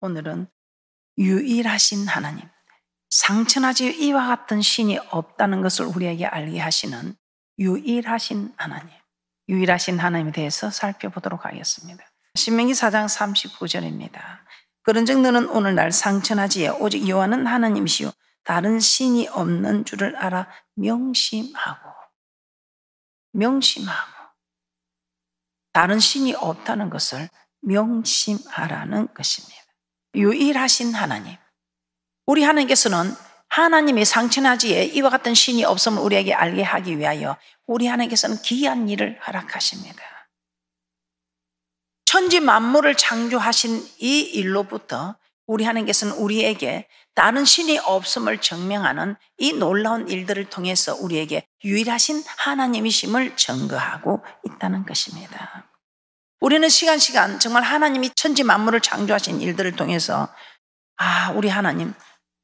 오늘은 유일하신 하나님, 상천하지 이와 같은 신이 없다는 것을 우리에게 알게 하시는 유일하신 하나님, 유일하신 하나님에 대해서 살펴보도록 하겠습니다. 신명기 4장 39절입니다. 그런즉 너는 오늘날 상천하지에 오직 여호와는 하나님이시요 다른 신이 없는 줄을 알아 명심하고 다른 신이 없다는 것을 명심하라는 것입니다. 유일하신 하나님, 우리 하나님께서는 하나님의 상천하지에 이와 같은 신이 없음을 우리에게 알게 하기 위하여 우리 하나님께서는 귀한 일을 허락하십니다. 천지 만물을 창조하신 이 일로부터 우리 하나님께서는 우리에게 다른 신이 없음을 증명하는 이 놀라운 일들을 통해서 우리에게 유일하신 하나님이심을 증거하고 있다는 것입니다. 우리는 시간 정말 하나님이 천지 만물을 창조하신 일들을 통해서 우리 하나님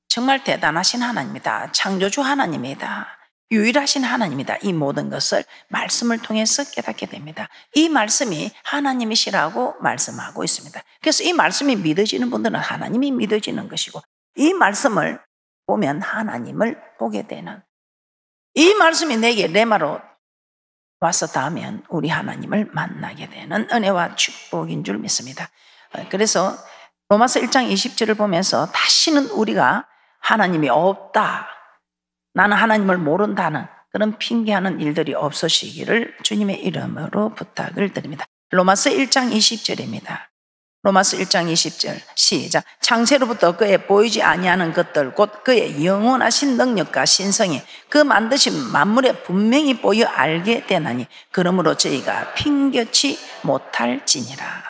정말 대단하신 하나님이다. 창조주 하나님이다. 유일하신 하나님이다. 이 모든 것을 말씀을 통해서 깨닫게 됩니다. 이 말씀이 하나님이시라고 말씀하고 있습니다. 그래서 이 말씀이 믿어지는 분들은 하나님이 믿어지는 것이고, 이 말씀을 보면 하나님을 보게 되는, 이 말씀이 내게 레마로 와서 닿으면 우리 하나님을 만나게 되는 은혜와 축복인 줄 믿습니다. 그래서 로마서 1장 20절을 보면서 다시는 우리가 하나님이 없다, 나는 하나님을 모른다는 그런 핑계하는 일들이 없으시기를 주님의 이름으로 부탁을 드립니다. 로마서 1장 20절입니다. 로마서 1장 20절 시작. 창세로부터 그의 보이지 아니하는 것들 곧 그의 영원하신 능력과 신성이 그 만드신 만물에 분명히 보여 알게 되나니 그러므로 저희가 핑계치 못할지니라.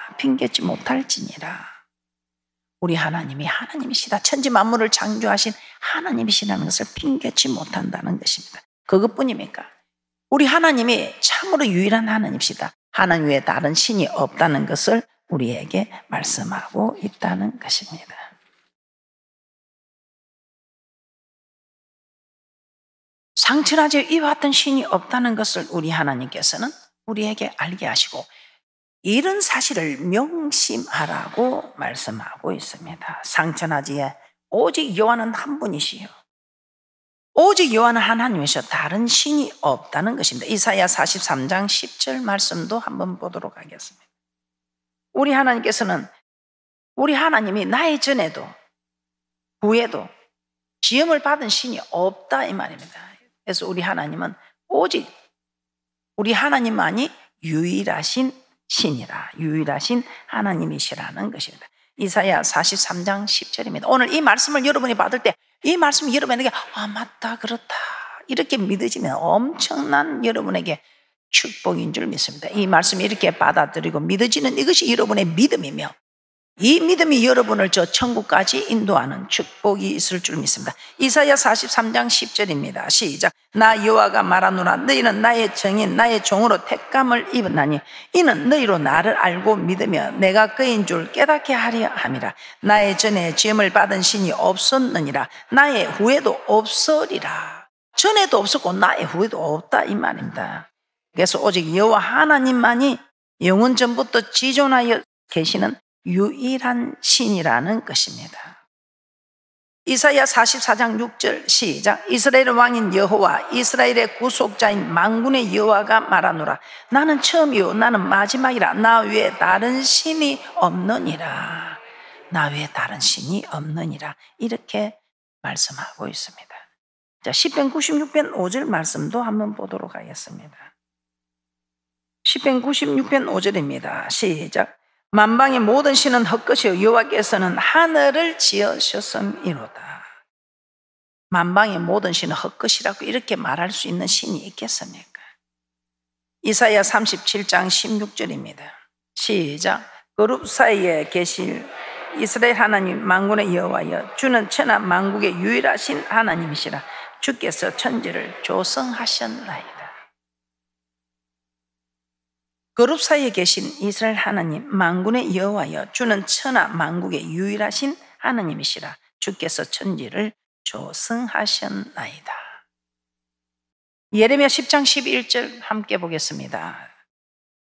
우리 하나님이 하나님이시다. 천지 만물을 창조하신 하나님이시라는 것을 핑계치 못한다는 것입니다. 그것뿐입니까? 우리 하나님이 참으로 유일한 하나님이시다. 하나님 외에 다른 신이 없다는 것을 우리에게 말씀하고 있다는 것입니다. 상천하지 이와 같은 신이 없다는 것을 우리 하나님께서는 우리에게 알게 하시고 이런 사실을 명심하라고 말씀하고 있습니다. 상천하지에 오직 여호와는 한 분이시요 오직 여호와는 하나님이시여 다른 신이 없다는 것입니다. 이사야 43장 10절 말씀도 한번 보도록 하겠습니다. 우리 하나님께서는 우리 하나님이 나의 전에도 후에도 지음을 받은 신이 없다 이 말입니다. 그래서 우리 하나님은 오직 우리 하나님만이 유일하신 신이라, 유일하신 하나님이시라는 것입니다. 이사야 43장 10절입니다. 오늘 이 말씀을 여러분이 받을 때 이 말씀이 여러분에게 맞다 그렇다 이렇게 믿어지면 엄청난 여러분에게 축복인 줄 믿습니다. 이 말씀이 이렇게 받아들이고 믿어지는 이것이 여러분의 믿음이며 이 믿음이 여러분을 저 천국까지 인도하는 축복이 있을 줄 믿습니다. 이사야 43장 10절입니다. 시작. 나 여호와가 말하노라 너희는 나의 정인 나의 종으로 택감을 입었나니 이는 너희로 나를 알고 믿으며 내가 그인 줄 깨닫게 하려 함이라. 나의 전에 지음을 받은 신이 없었느니라 나의 후에도 없으리라. 전에도 없었고 나의 후에도 없다 이 말입니다. 그래서 오직 여호와 하나님만이 영원 전부터 지존하여 계시는 유일한 신이라는 것입니다. 이사야 44장 6절 시작. 이스라엘의 왕인 여호와 이스라엘의 구속자인 만군의 여호와가 말하노라 나는 처음이요 나는 마지막이라 나 외에 다른 신이 없느니라. 나 외에 다른 신이 없느니라 이렇게 말씀하고 있습니다. 자, 시편 96편 5절 말씀도 한번 보도록 하겠습니다. 시편 96편 5절입니다. 시작. 만방의 모든 신은 헛것이요 여호와께서는 하늘을 지으셨음이로다. 만방의 모든 신은 헛것이라고 이렇게 말할 수 있는 신이 있겠습니까? 이사야 37장 16절입니다. 시작. 그룹 사이에 계실 이스라엘 하나님 만군의 여호와여 주는 천하 만국의 유일하신 하나님이시라. 주께서 천지를 조성하셨나이다. 그룹 사이에 계신 이스라엘 하나님 만군의 여호와여 주는 천하 만국의 유일하신 하나님이시라. 주께서 천지를 조성하셨나이다. 예레미야 10장 11절 함께 보겠습니다.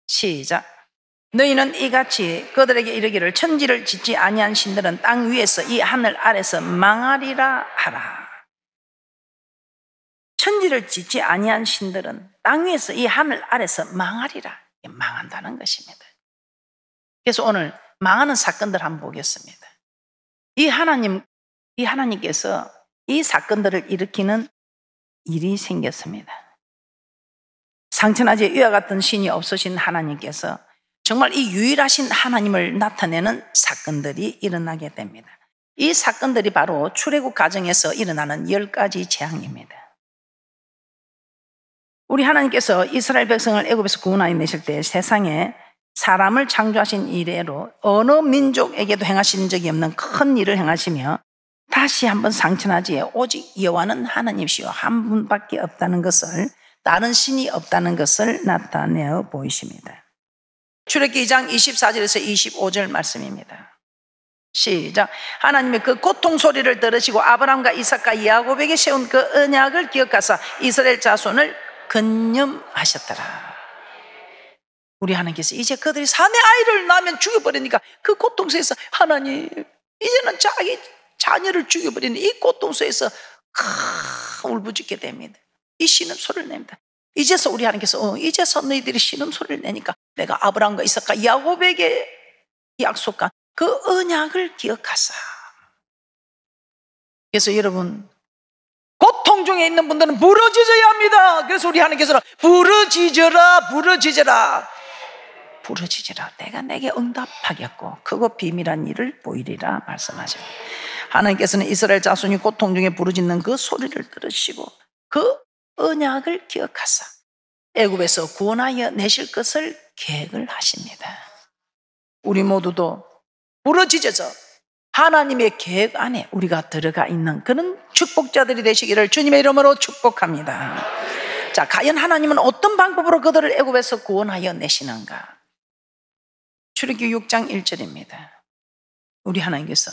시작. 너희는 이같이 그들에게 이르기를 천지를 짓지 아니한 신들은 땅 위에서 이 하늘 아래서 망하리라 하라. 천지를 짓지 아니한 신들은 땅 위에서 이 하늘 아래서 망하리라. 망한다는 것입니다. 그래서 오늘 망하는 사건들 한번 보겠습니다. 이 하나님께서 이 사건들을 일으키는 일이 생겼습니다. 상천하지 이와 같은 신이 없으신 하나님께서 정말 이 유일하신 하나님을 나타내는 사건들이 일어나게 됩니다. 이 사건들이 바로 출애굽 과정에서 일어나는 10가지 재앙입니다. 우리 하나님께서 이스라엘 백성을 애굽에서 구원하여 내실 때 세상에 사람을 창조하신 이래로 어느 민족에게도 행하신 적이 없는 큰 일을 행하시며 다시 한번 상천하지에 오직 여호와는 하나님이시오 한 분밖에 없다는 것을, 다른 신이 없다는 것을 나타내어 보이십니다. 출애굽기 2장 24절에서 25절 말씀입니다. 시작. 하나님의 그 고통 소리를 들으시고 아브라함과 이삭과 야곱에게 세운 그 언약을 기억하사 이스라엘 자손을 근념하셨더라. 우리 하나님께서 이제 그들이 사내 아이를 낳으면 죽여버리니까 그 고통 속에서 하나님 이제는 자기 자녀를 죽여버리는 이 고통 속에서 울부짖게 됩니다. 이 신음소리를 냅니다. 이제서 우리 하나님께서 이제서 너희들이 신음소리를 내니까 내가 아브라함과 이삭과 야곱에게 약속한 그 언약을 기억하사. 그래서 여러분 고통 중에 있는 분들은 부르짖어야 합니다. 그래서 우리 하나님께서는 부르짖어라 부르짖어라 부르짖으라 내가 내게 응답하겠고 크고 비밀한 일을 보이리라 말씀하십니다. 하나님께서는 이스라엘 자손이 고통 중에 부르짖는 그 소리를 들으시고 그 언약을 기억하사 애굽에서 구원하여 내실 것을 계획을 하십니다. 우리 모두도 부르짖어서 하나님의 계획 안에 우리가 들어가 있는 그런 축복자들이 되시기를 주님의 이름으로 축복합니다. 자, 과연 하나님은 어떤 방법으로 그들을 애굽에서 구원하여 내시는가? 출애굽기 6장 1절입니다. 우리 하나님께서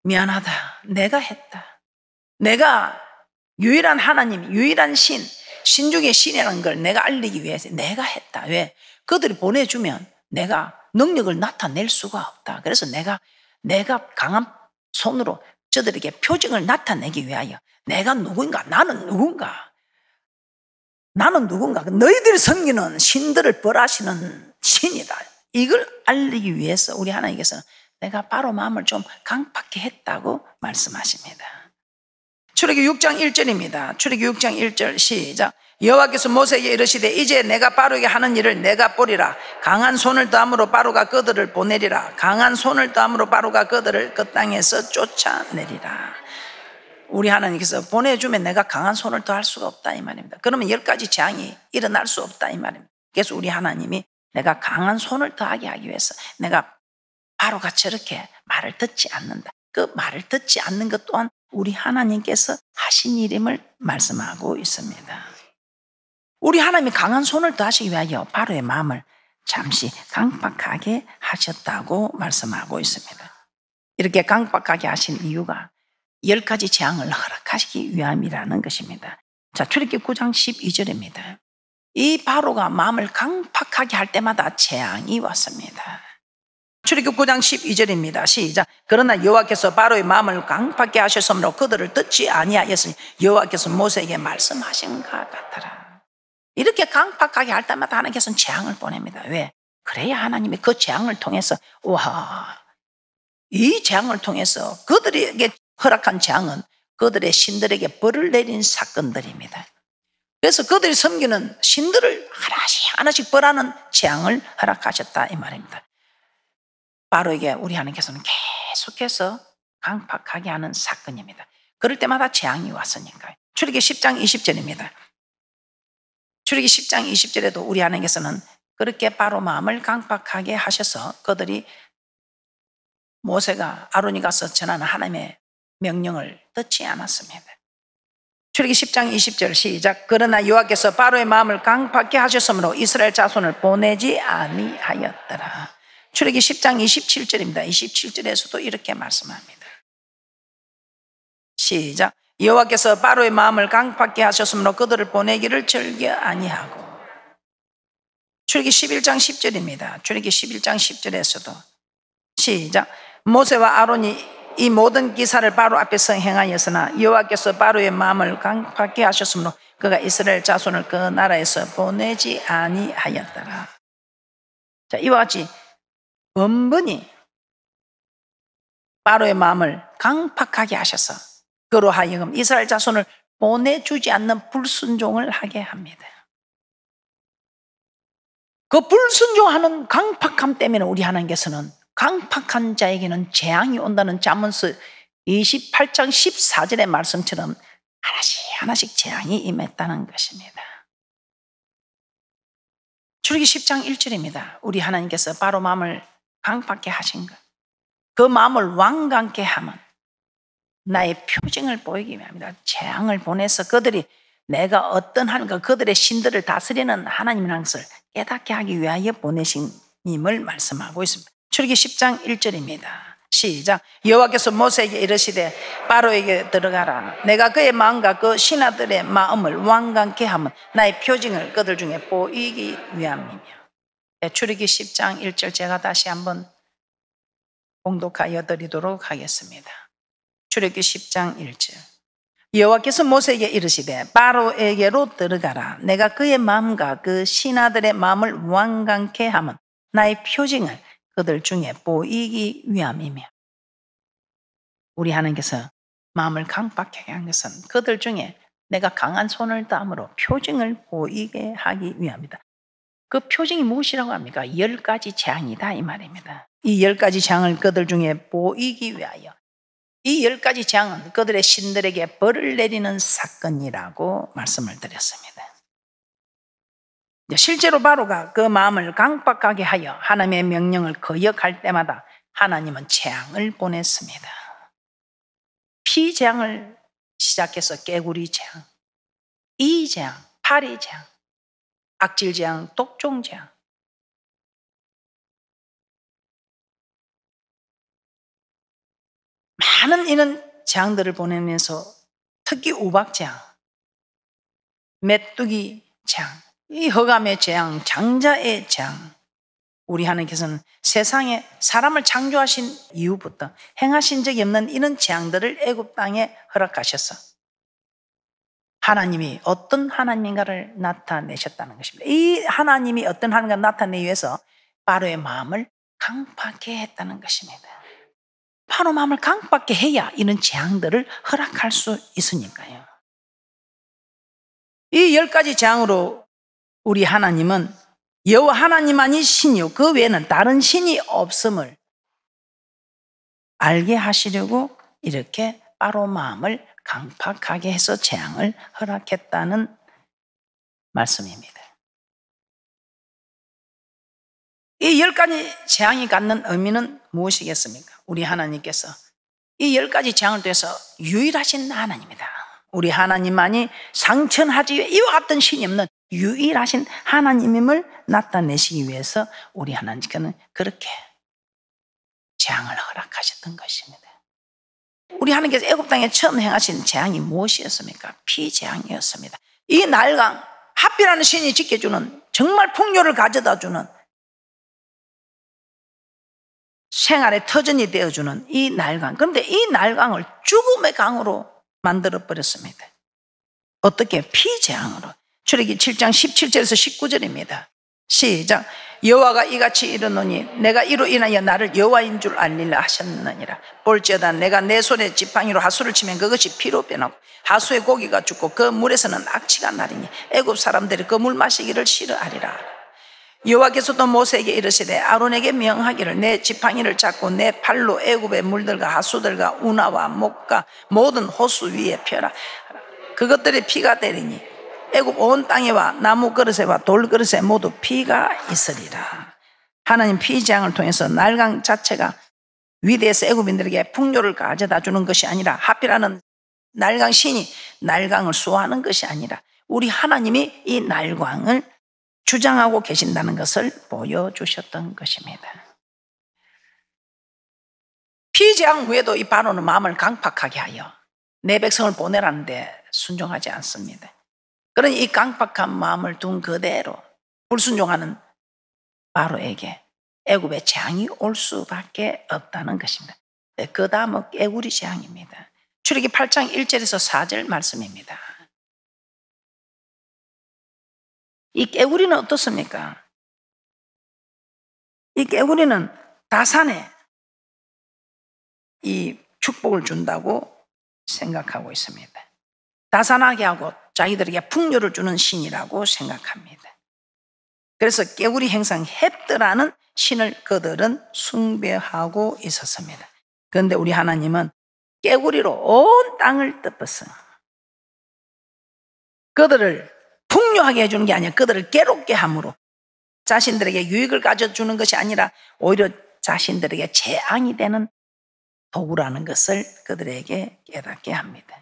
미안하다, 내가 했다. 내가 유일한 하나님, 유일한 신 중에 신이라는 걸 내가 알리기 위해서 내가 했다. 왜? 그들이 보내주면 내가 능력을 나타낼 수가 없다. 그래서 내가 강한 손으로 저들에게 표징을 나타내기 위하여 내가 누구인가? 나는 누군가? 너희들이 섬기는 신들을 벌하시는 신이다. 이걸 알리기 위해서 우리 하나님께서는 내가 바로 마음을 좀 강팍해 했다고 말씀하십니다. 출애굽기 6장 1절입니다. 출애굽기 6장 1절 시작. 여호와께서 모세에게 이르시되 이제 내가 바로에게 하는 일을 내가 보리라. 강한 손을 더함으로 바로가 그들을 보내리라. 강한 손을 더함으로 바로가 그들을 그 땅에서 쫓아내리라. 우리 하나님께서 보내주면 내가 강한 손을 더할 수가 없다 이 말입니다. 그러면 10가지 재앙이 일어날 수 없다 이 말입니다. 그래서 우리 하나님이 내가 강한 손을 더하게 하기 위해서 내가 바로가 저렇게 말을 듣지 않는다. 그 말을 듣지 않는 것 또한 우리 하나님께서 하신 일임을 말씀하고 있습니다. 우리 하나님이 강한 손을 더하시기 위하여 바로의 마음을 잠시 강박하게 하셨다고 말씀하고 있습니다. 이렇게 강박하게 하신 이유가 10가지 재앙을 허락하시기 위함이라는 것입니다. 자, 출애굽기 9장 12절입니다. 이 바로가 마음을 강박하게 할 때마다 재앙이 왔습니다. 출애굽 9장 12절입니다. 시작. 그러나 여호와께서 바로의 마음을 강팍게 하셨으므로 그들을 듣지 아니하였으니 여호와께서 모세에게 말씀하신 것 같더라. 이렇게 강팍하게 할 때마다 하나님께서는 재앙을 보냅니다. 왜? 그래야 하나님이 그 재앙을 통해서 이 재앙을 통해서 그들에게 허락한 재앙은 그들의 신들에게 벌을 내린 사건들입니다. 그래서 그들이 섬기는 신들을 하나씩 벌하는 재앙을 허락하셨다 이 말입니다. 바로에게 우리 하나님께서는 계속해서 강팍하게 하는 사건입니다. 그럴 때마다 재앙이 왔으니까요. 출애굽기 10장 20절입니다. 출애굽기 10장 20절에도 우리 하나님께서는 그렇게 바로 마음을 강팍하게 하셔서 그들이 모세가 아론이 가서 전하는 하나님의 명령을 듣지 않았습니다. 출애굽기 10장 20절 시작. 그러나 여호와께서 바로의 마음을 강팍게 하셨으므로 이스라엘 자손을 보내지 아니하였더라. 출애굽기 10장 27절입니다. 27절에서도 이렇게 말씀합니다. 시작. 여호와께서 바로의 마음을 강팍게 하셨으므로 그들을 보내기를 즐겨 아니하고. 출애굽기 11장 10절입니다. 출애굽기 11장 10절에서도 시작. 모세와 아론이 이 모든 기사를 바로 앞에서 행하였으나 여호와께서 바로의 마음을 강팍하게 하셨으므로 그가 이스라엘 자손을 그 나라에서 보내지 아니하였더라. 자, 이와 같이 번번이 바로의 마음을 강팍하게 하셔서 그로 하여금 이스라엘 자손을 보내주지 않는 불순종을 하게 합니다. 그 불순종하는 강팍함 때문에 우리 하나님께서는 강팍한 자에게는 재앙이 온다는 잠언서 28장 14절의 말씀처럼 하나씩 하나씩 재앙이 임했다는 것입니다. 출애굽기 10장 1절입니다. 우리 하나님께서 바로 마음을 강팍게 하신 것, 그 마음을 완강케 하면 나의 표징을 보이기 위함이다. 재앙을 보내서 그들이 내가 어떤 하나님과 그들의 신들을 다스리는 하나님이라는 것을 깨닫게 하기 위하여 보내신 님을 말씀하고 있습니다. 출애굽기 10장 1절입니다. 시작. 여호와께서 모세에게 이르시되 바로에게 들어가라. 내가 그의 마음과 그 신하들의 마음을 완강케 하면 나의 표징을 그들 중에 보이기 위함이며. 출애굽기 10장 1절 제가 다시 한번 봉독하여 드리도록 하겠습니다. 출애굽기 10장 1절. 여호와께서 모세에게 이르시되 바로에게로 들어가라. 내가 그의 마음과 그 신하들의 마음을 완강케 하면 나의 표징을 그들 중에 보이기 위함이며. 우리 하나님께서 마음을 강팍하게 한 것은 그들 중에 내가 강한 손을 땀으로 표징을 보이게 하기 위함이다. 그 표징이 무엇이라고 합니까? 10가지 재앙이다 이 말입니다. 이 10가지 재앙을 그들 중에 보이기 위하여, 이 10가지 재앙은 그들의 신들에게 벌을 내리는 사건이라고 말씀을 드렸습니다. 실제로 바로가 그 마음을 강팍하게 하여 하나님의 명령을 거역할 때마다 하나님은 재앙을 보냈습니다. 피재앙을 시작해서 깨구리 재앙, 이재앙, 파리재앙, 악질재앙, 독종재앙, 많은 이런 재앙들을 보내면서 특히 우박재앙, 메뚜기 재앙, 이 흑암의 재앙, 장자의 재앙, 우리 하나님께서는 세상에 사람을 창조하신 이후부터 행하신 적이 없는 이런 재앙들을 애굽 땅에 허락하셔서 하나님이 어떤 하나님인가를 나타내셨다는 것입니다. 이 하나님이 어떤 하나님인가 나타내기 위해서 바로의 마음을 강팍하게 했다는 것입니다. 바로 마음을 강팍하게 해야 이런 재앙들을 허락할 수 있으니까요. 이 10가지 재앙으로 우리 하나님은 여호와 하나님만이 신이요 그 외에는 다른 신이 없음을 알게 하시려고 이렇게 바로 마음을 강팍하게 해서 재앙을 허락했다는 말씀입니다. 이 10가지 재앙이 갖는 의미는 무엇이겠습니까? 우리 하나님께서 이 10가지 재앙을 통해서 유일하신 하나님이다. 우리 하나님만이 상천하지 이와 같은 신이 없는 유일하신 하나님임을 나타내시기 위해서 우리 하나님께서는 그렇게 재앙을 허락하셨던 것입니다. 우리 하나님께서 애굽 땅에 처음 행하신 재앙이 무엇이었습니까? 피재앙이었습니다. 이 날강, 하필하는 신이 지켜주는 정말 풍요를 가져다주는 생활의 터전이 되어주는 이 날강, 그런데 이 날강을 죽음의 강으로 만들어버렸습니다. 어떻게? 피재앙으로. 출애굽기 7장 17절에서 19절입니다. 시작. 여호와가 이같이 이르노니 내가 이로 인하여 나를 여호와인 줄 알리라 하셨느니라. 볼지어다 내가 내 손에 지팡이로 하수를 치면 그것이 피로 변하고 하수의 고기가 죽고 그 물에서는 악취가 나리니 애굽 사람들이 그 물 마시기를 싫어하리라. 여호와께서도 모세에게 이르시되 아론에게 명하기를 내 지팡이를 잡고 내 팔로 애굽의 물들과 하수들과 운하와 목과 모든 호수 위에 펴라. 그것들이 피가 되리니 애굽 온 땅에와 나무 그릇에와 돌 그릇에 모두 피가 있으리라. 하나님 피재앙을 통해서 날강 자체가 위대해서 애굽인들에게 풍요를 가져다 주는 것이 아니라 하필하는 날강 신이 날강을 수호하는 것이 아니라 우리 하나님이 이 날강을 주장하고 계신다는 것을 보여주셨던 것입니다. 피재앙 후에도 이 바로는 마음을 강팍하게 하여 내 백성을 보내라는데 순종하지 않습니다. 그러니 이 강팍한 마음을 둔 그대로 불순종하는 바로에게 애굽의 재앙이 올 수밖에 없다는 것입니다. 그 다음은 깨구리 재앙입니다. 출애기 8장 1절에서 4절 말씀입니다. 이 깨구리는 어떻습니까? 이 깨구리는 다산에 이 축복을 준다고 생각하고 있습니다. 다산하게 하고 자기들에게 풍요를 주는 신이라고 생각합니다. 그래서 깨구리 행상 헵드라는 신을 그들은 숭배하고 있었습니다. 그런데 우리 하나님은 깨구리로 온 땅을 덮었어요. 그들을 풍요하게 해주는 게 아니라 그들을 괴롭게 함으로 자신들에게 유익을 가져주는 것이 아니라 오히려 자신들에게 재앙이 되는 도구라는 것을 그들에게 깨닫게 합니다.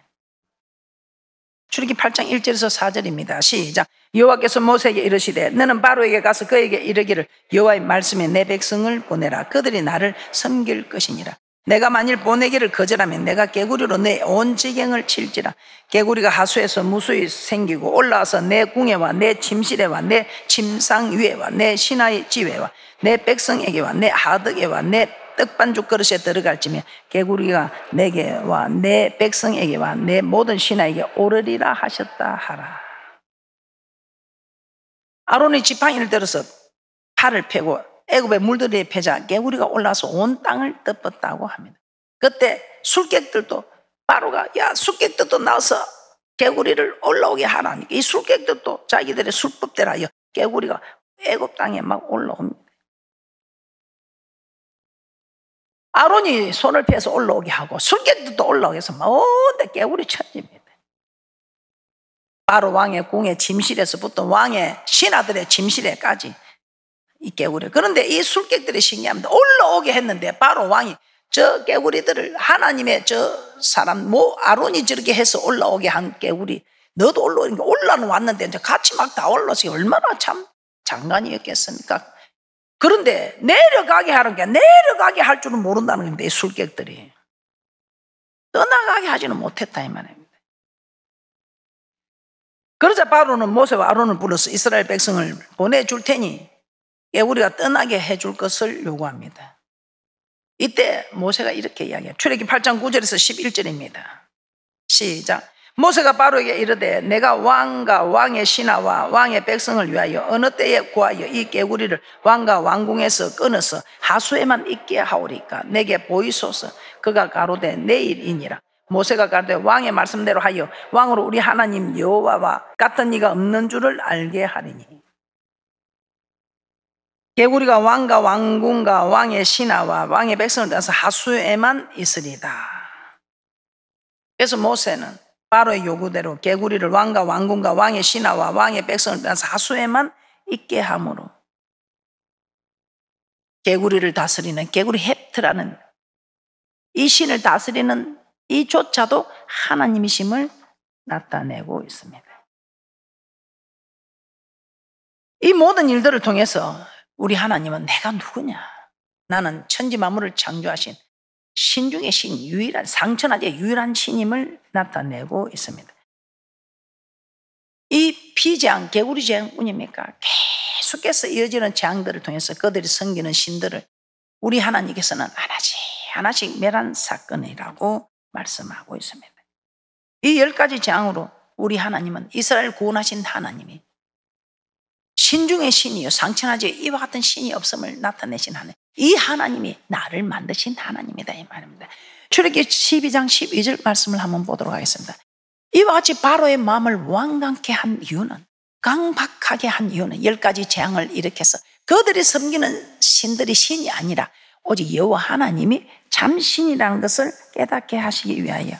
출애기 8장 1절에서 4절입니다. 시작. 여호와께서 모세에게 이르시되 너는 바로에게 가서 그에게 이르기를 여호와의 말씀에 내 백성을 보내라. 그들이 나를 섬길 것이니라. 내가 만일 보내기를 거절하면 내가 개구리로 내 온 지경을 칠지라. 개구리가 하수에서 무수히 생기고 올라와서 내 궁에와 내 침실에와 내 침상 위에와 내 신하의 지회와 내 백성에게와 내 하덕에와 내 떡반죽 그릇에 들어갈지며 개구리가 내게와 내 백성에게와 내 모든 신하에게 오르리라 하셨다 하라. 아론이 지팡이를 들어서 팔을 펴고 애굽의 물들이에 패자 개구리가 올라서 온 땅을 덮었다고 합니다. 그때 술객들도 바로가 야 술객들도 나와서 개구리를 올라오게 하라니까 이 술객들도 자기들의 술법대로 하여 개구리가 애굽 땅에 막 올라옵니다. 아론이 손을 펴서 올라오게 하고 술객들도 올라오게 해서 막 온데 개구리 천지입니다. 바로 왕의 궁의 침실에서부터 왕의 신하들의 침실에까지 이 개구리. 그런데 이 술객들이 신기합니다. 올라오게 했는데 바로 왕이 저 개구리들을 하나님의 저 사람 아론이 저렇게 해서 올라오게 한 개구리 너도 올라오니까 올라는 왔는데 이제 같이 막 다 올라서 얼마나 참 장관이었겠습니까? 그런데 내려가게 하는 게 내려가게 할 줄은 모른다는 겁니다. 이 술객들이 떠나가게 하지는 못했다 이 말입니다. 그러자 바로는 모세와 아론을 불러서 이스라엘 백성을 보내줄 테니 개구리가 떠나게 해줄 것을 요구합니다. 이때 모세가 이렇게 이야기해요. 출애기 8장 9절에서 11절입니다. 시작. 모세가 바로에게 이르되 내가 왕과 왕의 신하와 왕의 백성을 위하여 어느 때에 구하여 이 개구리를 왕과 왕궁에서 끊어서 하수에만 있게 하오리까 내게 보이소서. 그가 가로되 내일이니라. 모세가 가로되 왕의 말씀대로 하여 왕으로 우리 하나님 여호와와 같은 이가 없는 줄을 알게 하리니. 개구리가 왕과 왕궁과 왕의 신하와 왕의 백성을 떠나서 하수에만 있으리다. 그래서 모세는 바로의 요구대로 개구리를 왕과 왕궁과 왕의 신하와 왕의 백성을 떠나서 하수에만 있게 함으로 개구리를 다스리는 개구리 헵트라는 이 신을 다스리는 이조차도 하나님이심을 나타내고 있습니다. 이 모든 일들을 통해서 우리 하나님은 내가 누구냐? 나는 천지 만물을 창조하신 신 중의 신, 유일한 상천하제 유일한 신임을 나타내고 있습니다. 이 피재앙, 개구리 재앙뿐입니까? 계속해서 이어지는 재앙들을 통해서 그들이 섬기는 신들을 우리 하나님께서는 하나씩 멸한 사건이라고 말씀하고 있습니다. 이 10가지 재앙으로 우리 하나님은 이스라엘 구원하신 하나님이 신 중의 신이요 상천하제 이와 같은 신이 없음을 나타내신 하나님, 이 하나님이 나를 만드신 하나님이다 이 말입니다. 출애기 12장 12절 말씀을 한번 보도록 하겠습니다. 이와 같이 바로의 마음을 완강케 한 이유는, 강박하게 한 이유는 10가지 재앙을 일으켜서 그들이 섬기는 신들이 신이 아니라 오직 여호와 하나님이 참 신이라는 것을 깨닫게 하시기 위하여.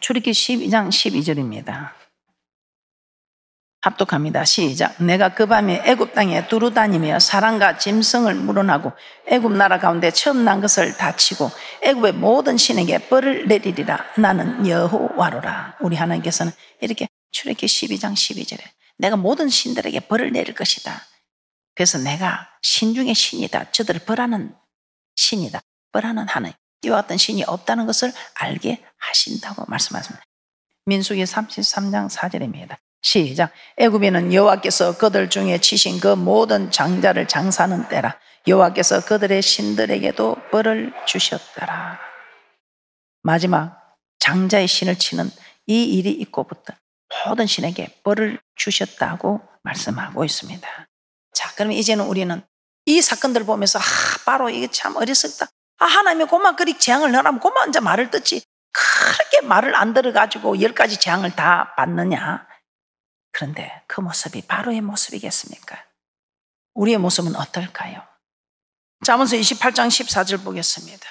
출애기 12장 12절입니다. 합독합니다. 시작. 내가 그 밤에 애굽 땅에 두루 다니며 사람과 짐승을 물어나고 애굽 나라 가운데 처음 난 것을 다치고 애굽의 모든 신에게 벌을 내리리라. 나는 여호와로라. 우리 하나님께서는 이렇게 출애기 12장 12절에 내가 모든 신들에게 벌을 내릴 것이다. 그래서 내가 신 중에 신이다. 저들을 벌하는 신이다. 벌하는 하나님. 이와 같은 신이 없다는 것을 알게 하신다고 말씀하십니다. 민수기 33장 4절입니다. 시작. 애굽인은 여호와께서 그들 중에 치신 그 모든 장자를 장사하는 때라. 여호와께서 그들의 신들에게도 벌을 주셨더라. 마지막 장자의 신을 치는 이 일이 있고부터 모든 신에게 벌을 주셨다고 말씀하고 있습니다. 자, 그러면 이제는 우리는 이 사건들을 보면서 바로 이게 참 어리석다. 하나님이 그만 그리 재앙을 넣으라면 그만 이제 말을 듣지. 그렇게 말을 안 들어가지고 10가지 재앙을 다 받느냐. 그런데 그 모습이 바로의 모습이겠습니까? 우리의 모습은 어떨까요? 잠언서 28장 14절 보겠습니다.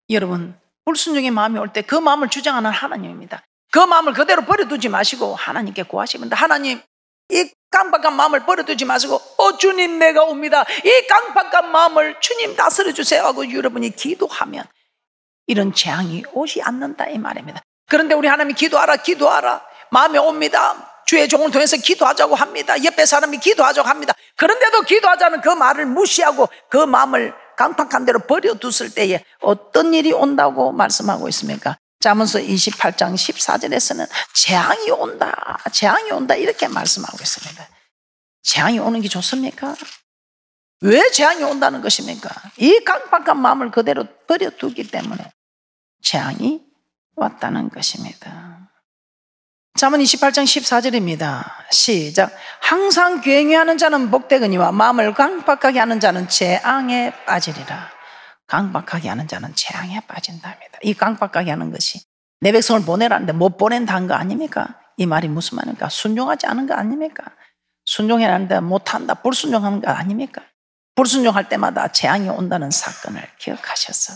여러분, 불순종의 마음이 올 때 그 마음을 주장하는 하나님입니다. 그 마음을 그대로 버려두지 마시고 하나님께 구하시면, 하나님, 이 깜박한 마음을 버려두지 마시고 주님 내가 옵니다. 이 깜박한 마음을 주님 다스려 주세요 하고 여러분이 기도하면 이런 재앙이 오지 않는다 이 말입니다. 그런데 우리 하나님이 기도하라 마음에 옵니다. 주의 종을 통해서 기도하자고 합니다. 옆에 사람이 기도하자고 합니다. 그런데도 기도하자는 그 말을 무시하고 그 마음을 강팍한 대로 버려뒀을 때에 어떤 일이 온다고 말씀하고 있습니까? 잠언서 28장 14절에서는 재앙이 온다 이렇게 말씀하고 있습니다. 재앙이 오는 게 좋습니까? 왜 재앙이 온다는 것입니까? 이 강팍한 마음을 그대로 버려두기 때문에 재앙이 왔다는 것입니다. 잠언 28장 14절입니다. 시작. 항상 경외하는 자는 복되거니와 마음을 강팍하게 하는 자는 재앙에 빠지리라. 강박하게 하는 자는 재앙에 빠진답니다. 이 강박하게 하는 것이 내 백성을 보내라는데 못 보낸다는 거 아닙니까? 이 말이 무슨 말입니까? 순종하지 않은 거 아닙니까? 순종해라는데 못한다, 불순종하는 거 아닙니까? 불순종할 때마다 재앙이 온다는 사건을 기억하셔서,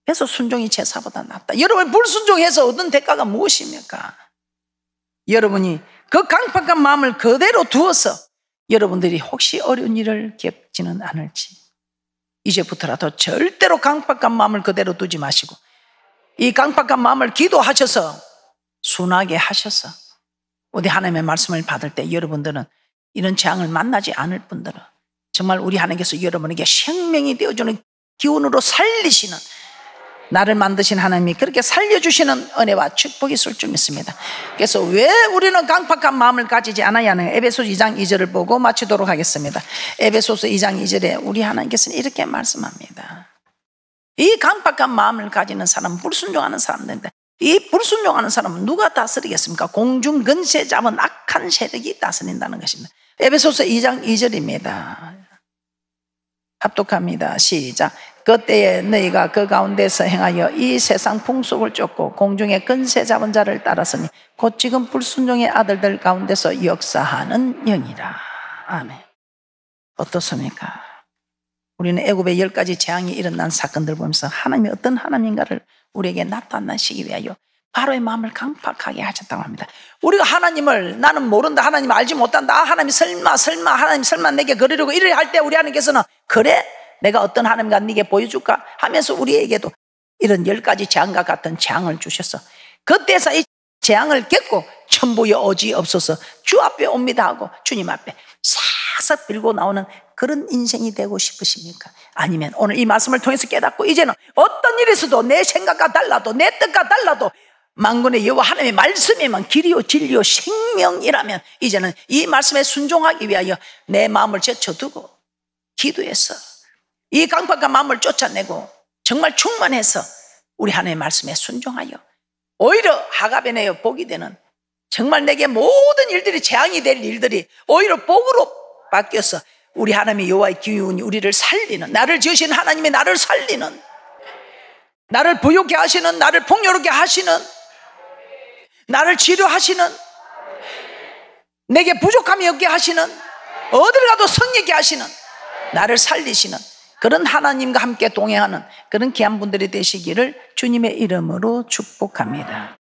그래서 순종이 제사보다 낫다. 여러분, 불순종해서 얻은 대가가 무엇입니까? 여러분이 그 강팍한 마음을 그대로 두어서 여러분들이 혹시 어려운 일을 겪지는 않을지, 이제부터라도 절대로 강팍한 마음을 그대로 두지 마시고 이 강팍한 마음을 기도하셔서 순하게 하셔서 우리 하나님의 말씀을 받을 때 여러분들은 이런 재앙을 만나지 않을 분들은 정말 우리 하나님께서 여러분에게 생명이 되어주는 기운으로 살리시는, 나를 만드신 하나님이 그렇게 살려주시는 은혜와 축복이 있을 줄 믿습니다. 그래서 왜 우리는 강팍한 마음을 가지지 않아야 하는, 에베소서 2장 2절을 보고 마치도록 하겠습니다. 에베소서 2장 2절에 우리 하나님께서는 이렇게 말씀합니다. 이 강팍한 마음을 가지는 사람은 불순종하는 사람들인데, 이 불순종하는 사람은 누가 다스리겠습니까? 공중 근세 잡은 악한 세력이 다스린다는 것입니다. 에베소서 2장 2절입니다. 합독합니다. 시작. 그때에 너희가 그 가운데서 행하여 이 세상 풍속을 쫓고 공중의 근세 잡은 자를 따랐으니 곧 지금 불순종의 아들들 가운데서 역사하는 영이라. 아멘. 어떻습니까? 우리는 애굽의 10가지 재앙이 일어난 사건들 보면서 하나님이 어떤 하나님인가를 우리에게 나타나시기 위하여 바로의 마음을 강팍하게 하셨다고 합니다. 우리가 하나님을 나는 모른다, 하나님 알지 못한다, 하나님 설마 하나님 설마 내게 그러려고 이래 할 때 우리 하나님께서는 그래? 내가 어떤 하나님과 네게 보여줄까? 하면서 우리에게도 이런 10가지 재앙과 같은 재앙을 주셔서 그때서 이 재앙을 겪고 천부의 오지 없어서 주 앞에 옵니다 하고 주님 앞에 싹싹 빌고 나오는 그런 인생이 되고 싶으십니까? 아니면 오늘 이 말씀을 통해서 깨닫고 이제는 어떤 일에서도 내 생각과 달라도 내 뜻과 달라도 만군의 여호와 하나님의 말씀이면 길이요 진리요 생명이라면 이제는 이 말씀에 순종하기 위하여 내 마음을 제쳐두고 기도해서 이 강팍한 마음을 쫓아내고 정말 충만해서 우리 하나님의 말씀에 순종하여 오히려 하갑에 내어 복이 되는, 정말 내게 모든 일들이 재앙이 될 일들이 오히려 복으로 바뀌어서 우리 하나님의 여호와의 기운이 우리를 살리는, 나를 지으신 하나님이 나를 살리는, 나를 부유케 하시는, 나를 풍요롭게 하시는, 나를 치료하시는, 내게 부족함이 없게 하시는, 어딜 가도 성리게 하시는, 나를 살리시는 그런 하나님과 함께 동행하는 그런 귀한 분들이 되시기를 주님의 이름으로 축복합니다.